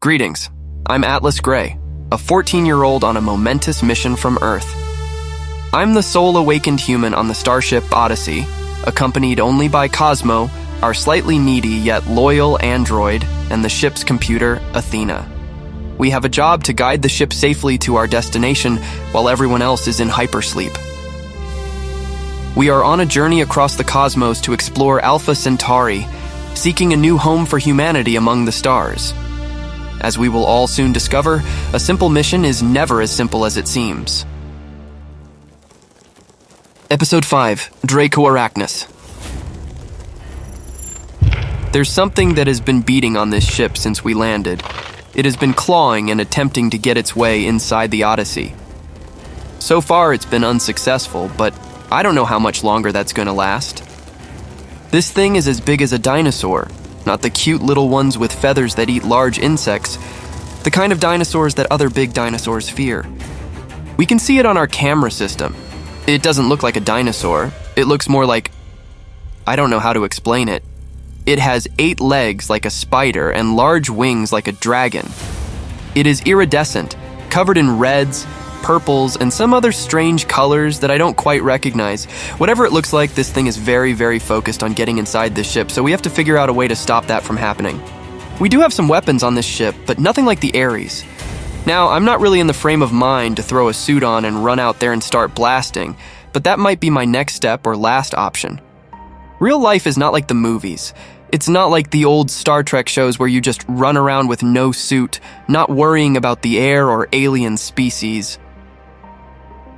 Greetings, I'm Atlas Gray, a 14-year-old on a momentous mission from Earth. I'm the sole awakened human on the starship Odyssey, accompanied only by Cosmo, our slightly needy yet loyal android, and the ship's computer, Athena. We have a job to guide the ship safely to our destination while everyone else is in hypersleep. We are on a journey across the cosmos to explore Alpha Centauri, seeking a new home for humanity among the stars. As we will all soon discover, a simple mission is never as simple as it seems. Episode 5, Draconarachnis. There's something that has been beating on this ship since we landed. It has been clawing and attempting to get its way inside the Odyssey. So far, it's been unsuccessful, but I don't know how much longer that's gonna last. This thing is as big as a dinosaur, not the cute little ones with feathers that eat large insects, the kind of dinosaurs that other big dinosaurs fear. We can see it on our camera system. It doesn't look like a dinosaur. It looks more like... I don't know how to explain it. It has 8 legs like a spider and large wings like a dragon. It is iridescent, covered in reds, purples, and some other strange colors that I don't quite recognize. Whatever it looks like, this thing is very, very focused on getting inside this ship, so we have to figure out a way to stop that from happening. We do have some weapons on this ship, but nothing like the Ares. Now, I'm not really in the frame of mind to throw a suit on and run out there and start blasting, but that might be my next step or last option. Real life is not like the movies. It's not like the old Star Trek shows where you just run around with no suit, not worrying about the air or alien species.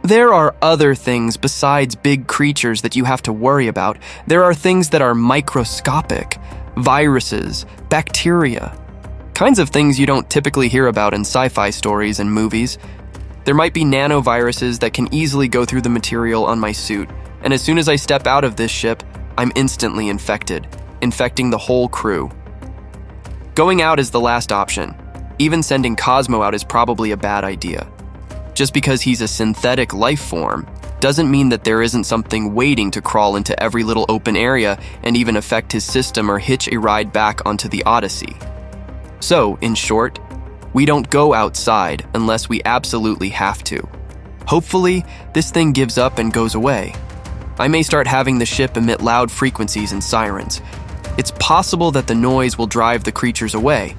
There are other things besides big creatures that you have to worry about. There are things that are microscopic, viruses, bacteria, kinds of things you don't typically hear about in sci-fi stories and movies. There might be nanoviruses that can easily go through the material on my suit, and as soon as I step out of this ship, I'm instantly infected, infecting the whole crew. Going out is the last option. Even sending Cosmo out is probably a bad idea. Just because he's a synthetic life form doesn't mean that there isn't something waiting to crawl into every little open area and even affect his system or hitch a ride back onto the Odyssey. So, in short, we don't go outside unless we absolutely have to. Hopefully, this thing gives up and goes away. I may start having the ship emit loud frequencies and sirens. It's possible that the noise will drive the creatures away.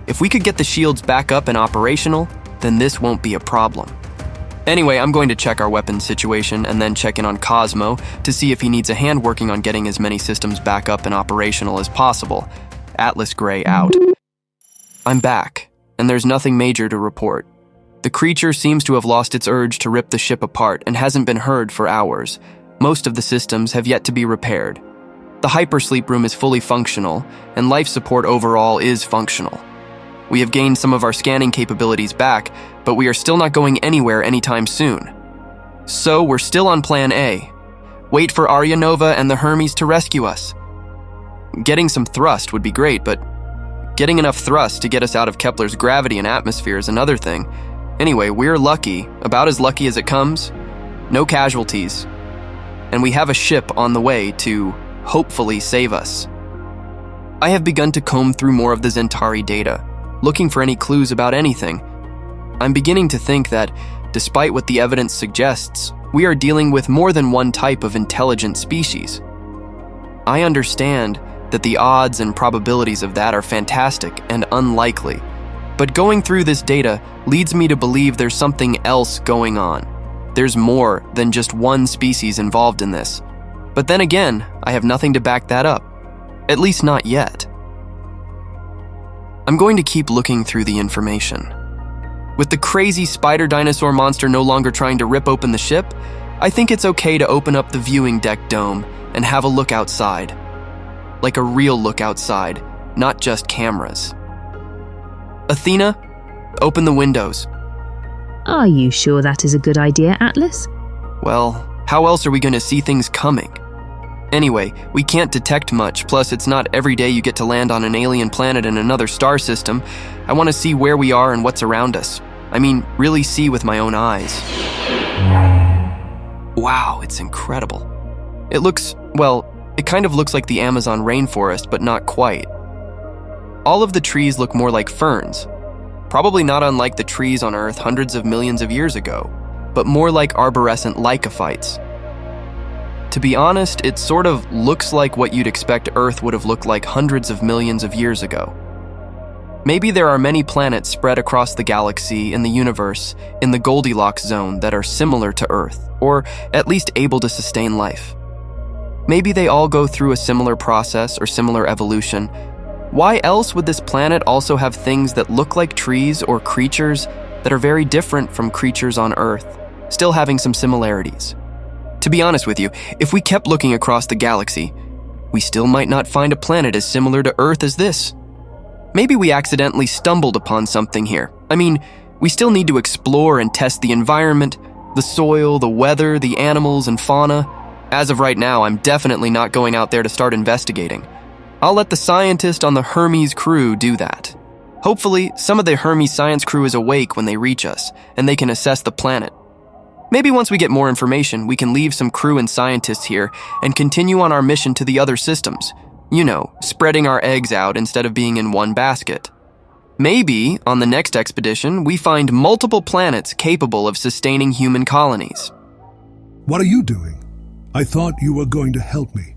If we could get the shields back up and operational, then this won't be a problem. Anyway, I'm going to check our weapons situation and then check in on Cosmo to see if he needs a hand working on getting as many systems back up and operational as possible. Atlas Gray out. I'm back, and there's nothing major to report. The creature seems to have lost its urge to rip the ship apart and hasn't been heard for hours. Most of the systems have yet to be repaired. The hypersleep room is fully functional, and life support overall is functional. We have gained some of our scanning capabilities back, but we are still not going anywhere anytime soon. So we're still on plan A. Wait for Arya Nova and the Hermes to rescue us. Getting some thrust would be great, but getting enough thrust to get us out of Kepler's gravity and atmosphere is another thing. Anyway, we're lucky, about as lucky as it comes. No casualties. And we have a ship on the way to hopefully save us. I have begun to comb through more of the Centauri data, looking for any clues about anything. I'm beginning to think that, despite what the evidence suggests, we are dealing with more than one type of intelligent species. I understand that the odds and probabilities of that are fantastic and unlikely, but going through this data leads me to believe there's something else going on. There's more than just one species involved in this. But then again, I have nothing to back that up. At least not yet. I'm going to keep looking through the information. With the crazy spider dinosaur monster no longer trying to rip open the ship, I think it's okay to open up the viewing deck dome and have a look outside. Like a real look outside, not just cameras. Athena, open the windows. Are you sure that is a good idea, Atlas? Well, how else are we going to see things coming? Anyway, we can't detect much, plus it's not every day you get to land on an alien planet in another star system. I want to see where we are and what's around us. I mean, really see with my own eyes. Wow, it's incredible. It looks, well, it kind of looks like the Amazon rainforest, but not quite. All of the trees look more like ferns. probably not unlike the trees on Earth hundreds of millions of years ago, but more like arborescent lycophytes. To be honest, it sort of looks like what you'd expect Earth would have looked like hundreds of millions of years ago. Maybe there are many planets spread across the galaxy and the universe in the Goldilocks zone that are similar to Earth, or at least able to sustain life. Maybe they all go through a similar process or similar evolution. Why else would this planet also have things that look like trees or creatures that are very different from creatures on Earth, still having some similarities? To be honest with you, if we kept looking across the galaxy, we still might not find a planet as similar to Earth as this. Maybe we accidentally stumbled upon something here. I mean, we still need to explore and test the environment, the soil, the weather, the animals and fauna. As of right now, I'm definitely not going out there to start investigating. I'll let the scientist on the Hermes crew do that. Hopefully, some of the Hermes science crew is awake when they reach us, and they can assess the planet. Maybe once we get more information, we can leave some crew and scientists here and continue on our mission to the other systems. You know, spreading our eggs out instead of being in one basket. Maybe, on the next expedition, we find multiple planets capable of sustaining human colonies. What are you doing? I thought you were going to help me.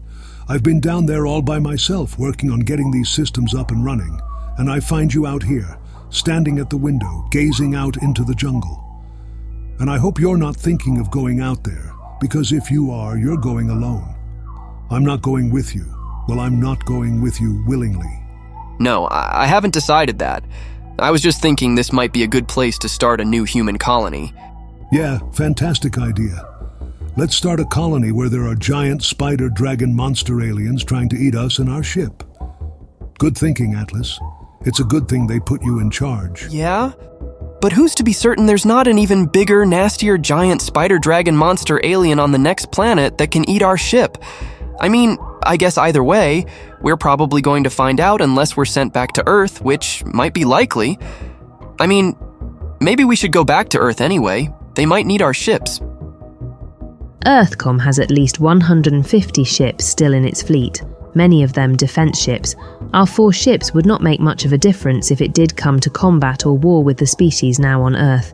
I've been down there all by myself working on getting these systems up and running, and I find you out here, standing at the window, gazing out into the jungle. And I hope you're not thinking of going out there, because if you are, you're going alone. I'm not going with you. Well, I'm not going with you willingly. No, I haven't decided that. I was just thinking this might be a good place to start a new human colony. Yeah, fantastic idea. Let's start a colony where there are giant spider dragon monster aliens trying to eat us and our ship. Good thinking, Atlas. It's a good thing they put you in charge. Yeah? But who's to be certain there's not an even bigger, nastier giant spider dragon monster alien on the next planet that can eat our ship? I mean, I guess either way, we're probably going to find out unless we're sent back to Earth, which might be likely. I mean, maybe we should go back to Earth anyway. They might need our ships. Earthcom has at least 150 ships still in its fleet, many of them defense ships. Our 4 ships would not make much of a difference if it did come to combat or war with the species now on Earth.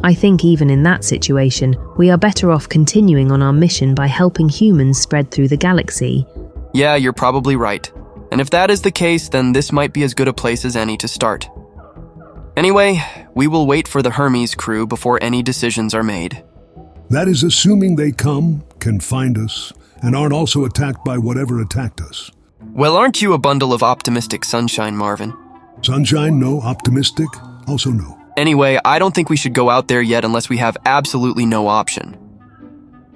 I think even in that situation, we are better off continuing on our mission by helping humans spread through the galaxy. Yeah, you're probably right. And if that is the case, then this might be as good a place as any to start. Anyway, we will wait for the Hermes crew before any decisions are made. That is assuming they come, can find us, and aren't also attacked by whatever attacked us. Well, aren't you a bundle of optimistic sunshine, Marvin? Sunshine, no. Optimistic, also no. Anyway, I don't think we should go out there yet unless we have absolutely no option.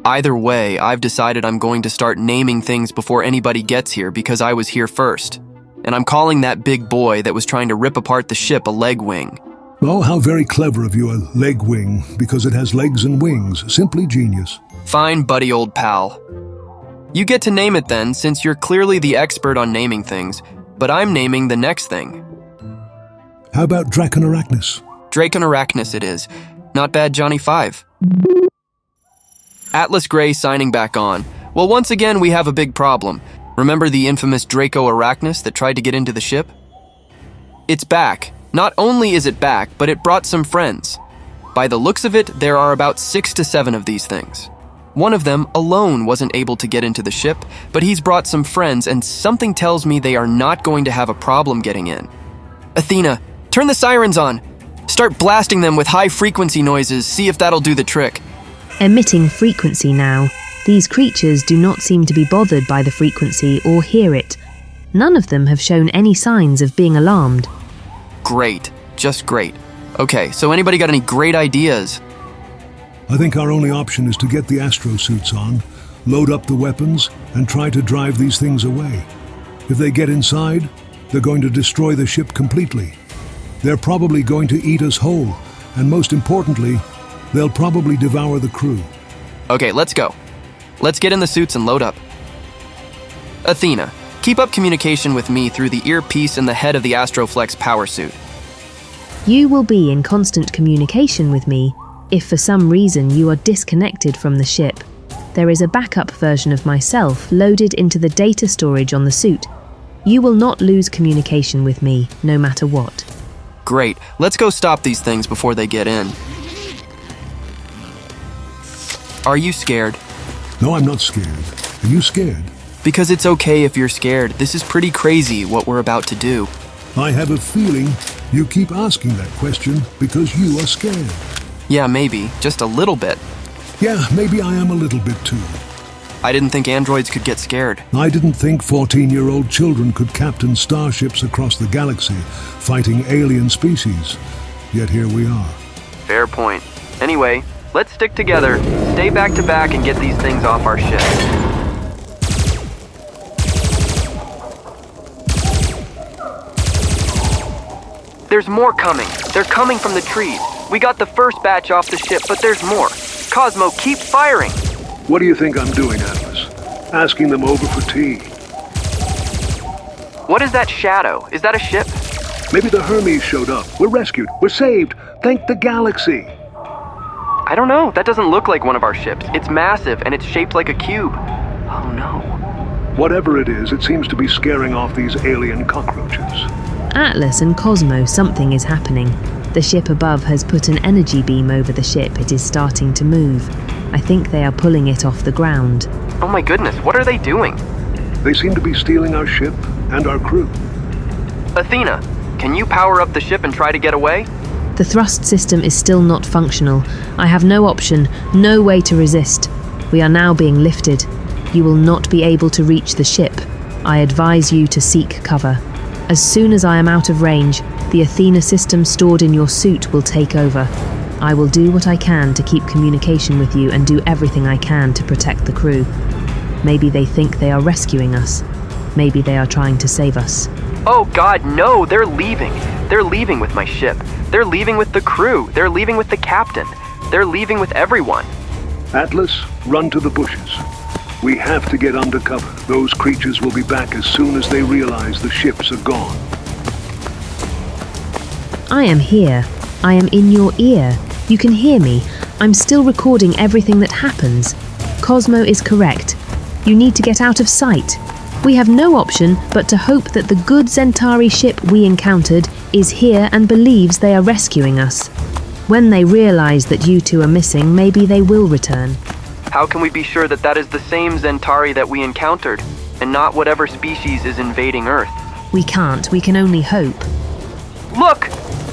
Either way, I've decided I'm going to start naming things before anybody gets here because I was here first. And I'm calling that big boy that was trying to rip apart the ship a leg wing. Oh, how very clever of you, a leg wing, because it has legs and wings. Simply genius. Fine, buddy old pal. You get to name it then, since you're clearly the expert on naming things, but I'm naming the next thing. How about Draconarachnis? Draconarachnis it is. Not bad, Johnny 5. Atlas Gray signing back on. Well, once again, we have a big problem. Remember the infamous Draconarachnis that tried to get into the ship? It's back. Not only is it back, but it brought some friends. By the looks of it, there are about 6 to 7 of these things. One of them alone wasn't able to get into the ship, but he's brought some friends, and something tells me they are not going to have a problem getting in. Athena, turn the sirens on. Start blasting them with high-frequency noises, see if that'll do the trick. Emitting frequency now. These creatures do not seem to be bothered by the frequency or hear it. None of them have shown any signs of being alarmed. Great. Just great. Okay, so anybody got any great ideas? I think our only option is to get the astro suits on, load up the weapons, and try to drive these things away. If they get inside, they're going to destroy the ship completely. They're probably going to eat us whole, and most importantly, they'll probably devour the crew. Okay, let's go. Let's get in the suits and load up. Athena, keep up communication with me through the earpiece in the head of the Astroflex power suit. You will be in constant communication with me if for some reason you are disconnected from the ship. There is a backup version of myself loaded into the data storage on the suit. You will not lose communication with me, no matter what. Great. Let's go stop these things before they get in. Are you scared? No, I'm not scared. Are you scared? Because it's okay if you're scared. This is pretty crazy what we're about to do. I have a feeling you keep asking that question because you are scared. Yeah, maybe. Just a little bit. Yeah, maybe I am a little bit too. I didn't think androids could get scared. I didn't think 14-year-old children could captain starships across the galaxy, fighting alien species. Yet here we are. Fair point. Anyway, let's stick together, stay back to back, and get these things off our ship. There's more coming. They're coming from the trees. We got the first batch off the ship, but there's more. Cosmo, keep firing! What do you think I'm doing, Atlas? Asking them over for tea. What is that shadow? Is that a ship? Maybe the Hermes showed up. We're rescued. We're saved. Thank the galaxy. I don't know. That doesn't look like one of our ships. It's massive, and it's shaped like a cube. Oh no. Whatever it is, it seems to be scaring off these alien cockroaches. Atlas and Cosmo, something is happening. The ship above has put an energy beam over the ship. It is starting to move. I think they are pulling it off the ground. Oh my goodness, what are they doing? They seem to be stealing our ship and our crew. Athena, can you power up the ship and try to get away? The thrust system is still not functional. I have no option, no way to resist. We are now being lifted. You will not be able to reach the ship. I advise you to seek cover. As soon as I am out of range, the Athena system stored in your suit will take over. I will do what I can to keep communication with you and do everything I can to protect the crew. Maybe they think they are rescuing us. Maybe they are trying to save us. Oh God, no, they're leaving. They're leaving with my ship. They're leaving with the crew. They're leaving with the captain. They're leaving with everyone. Atlas, run to the bushes. We have to get under cover. Those creatures will be back as soon as they realize the ships are gone. I am here. I am in your ear. You can hear me. I'm still recording everything that happens. Cosmo is correct. You need to get out of sight. We have no option but to hope that the good Zentari ship we encountered is here and believes they are rescuing us. When they realize that you two are missing, maybe they will return. How can we be sure that that is the same Zentari that we encountered, and not whatever species is invading Earth? We can't. We can only hope. Look!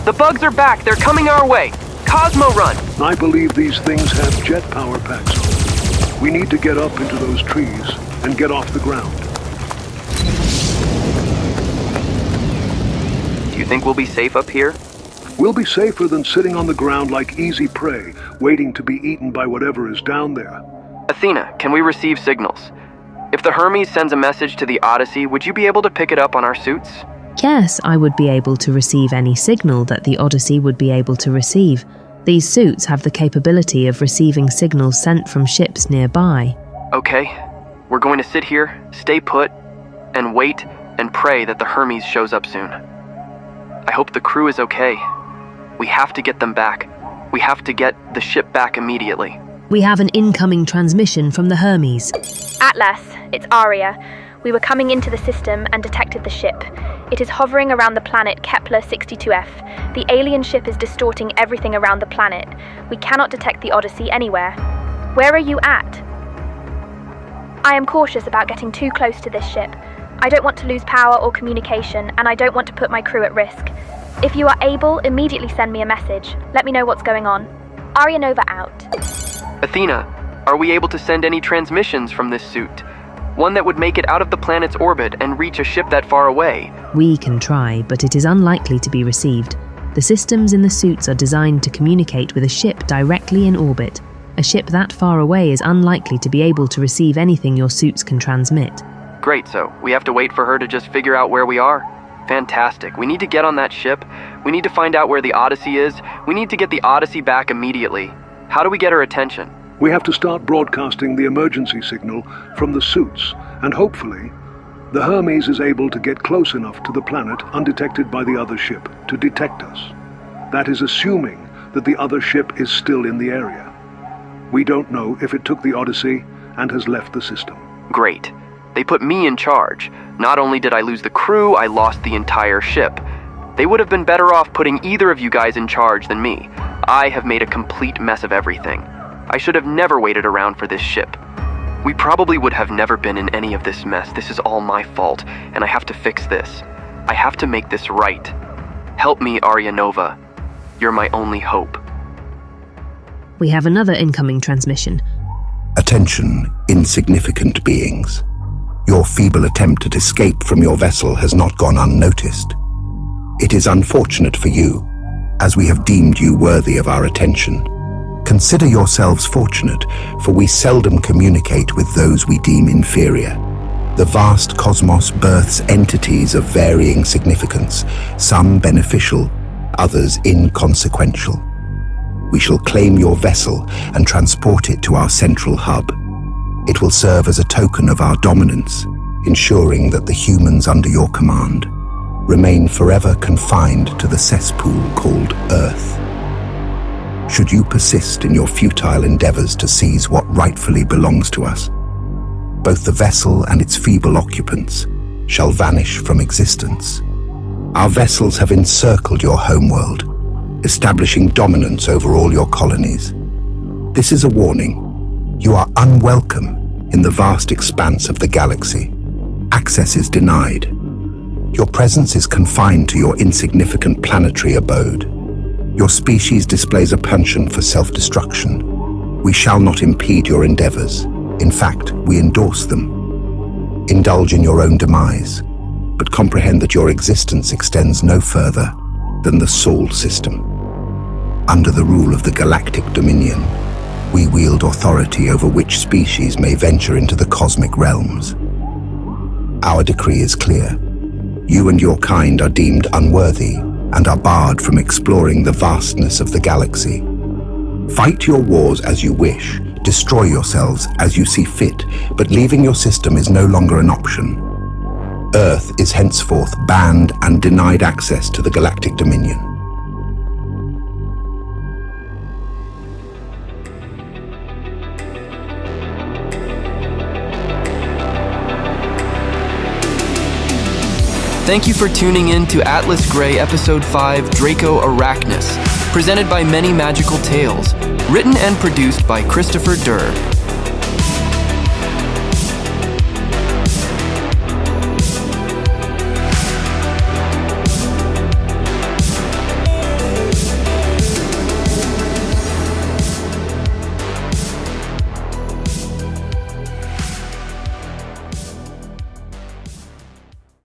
The bugs are back. They're coming our way. Cosmo, run! I believe these things have jet power packs on them. We need to get up into those trees and get off the ground. Do you think we'll be safe up here? We'll be safer than sitting on the ground like easy prey, waiting to be eaten by whatever is down there. Athena, can we receive signals? If the Hermes sends a message to the Odyssey, would you be able to pick it up on our suits? Yes, I would be able to receive any signal that the Odyssey would be able to receive. These suits have the capability of receiving signals sent from ships nearby. Okay, we're going to sit here, stay put, and wait and pray that the Hermes shows up soon. I hope the crew is okay. We have to get them back. We have to get the ship back immediately. We have an incoming transmission from the Hermes. Atlas, it's Aria. We were coming into the system and detected the ship. It is hovering around the planet Kepler-62f. The alien ship is distorting everything around the planet. We cannot detect the Odyssey anywhere. Where are you at? I am cautious about getting too close to this ship. I don't want to lose power or communication, and I don't want to put my crew at risk. If you are able, immediately send me a message. Let me know what's going on. Aria Nova out. Athena, are we able to send any transmissions from this suit? One that would make it out of the planet's orbit and reach a ship that far away? We can try, but it is unlikely to be received. The systems in the suits are designed to communicate with a ship directly in orbit. A ship that far away is unlikely to be able to receive anything your suits can transmit. Great, so we have to wait for her to just figure out where we are? Fantastic. We need to get on that ship. We need to find out where the Odyssey is. We need to get the Odyssey back immediately. How do we get her attention? We have to start broadcasting the emergency signal from the suits, and hopefully, the Hermes is able to get close enough to the planet undetected by the other ship to detect us. That is assuming that the other ship is still in the area. We don't know if it took the Odyssey and has left the system. Great. They put me in charge. Not only did I lose the crew, I lost the entire ship. They would have been better off putting either of you guys in charge than me. I have made a complete mess of everything. I should have never waited around for this ship. We probably would have never been in any of this mess. This is all my fault, and I have to fix this. I have to make this right. Help me, Arya Nova. You're my only hope. We have another incoming transmission. Attention, insignificant beings. Your feeble attempt at escape from your vessel has not gone unnoticed. It is unfortunate for you, as we have deemed you worthy of our attention. Consider yourselves fortunate, for we seldom communicate with those we deem inferior. The vast cosmos births entities of varying significance, some beneficial, others inconsequential. We shall claim your vessel and transport it to our central hub. It will serve as a token of our dominance, ensuring that the humans under your command remain forever confined to the cesspool called Earth. Should you persist in your futile endeavors to seize what rightfully belongs to us, both the vessel and its feeble occupants shall vanish from existence. Our vessels have encircled your homeworld, establishing dominance over all your colonies. This is a warning. You are unwelcome in the vast expanse of the galaxy. Access is denied. Your presence is confined to your insignificant planetary abode. Your species displays a penchant for self-destruction. We shall not impede your endeavors. In fact, we endorse them. Indulge in your own demise, but comprehend that your existence extends no further than the Sol system. Under the rule of the Galactic Dominion, we wield authority over which species may venture into the cosmic realms. Our decree is clear. You and your kind are deemed unworthy and are barred from exploring the vastness of the galaxy. Fight your wars as you wish, destroy yourselves as you see fit, but leaving your system is no longer an option. Earth is henceforth banned and denied access to the Galactic Dominion. Thank you for tuning in to Atlas Grey Episode 5 Draconarachnis, presented by Many Magical Tales, written and produced by Christopher Durr.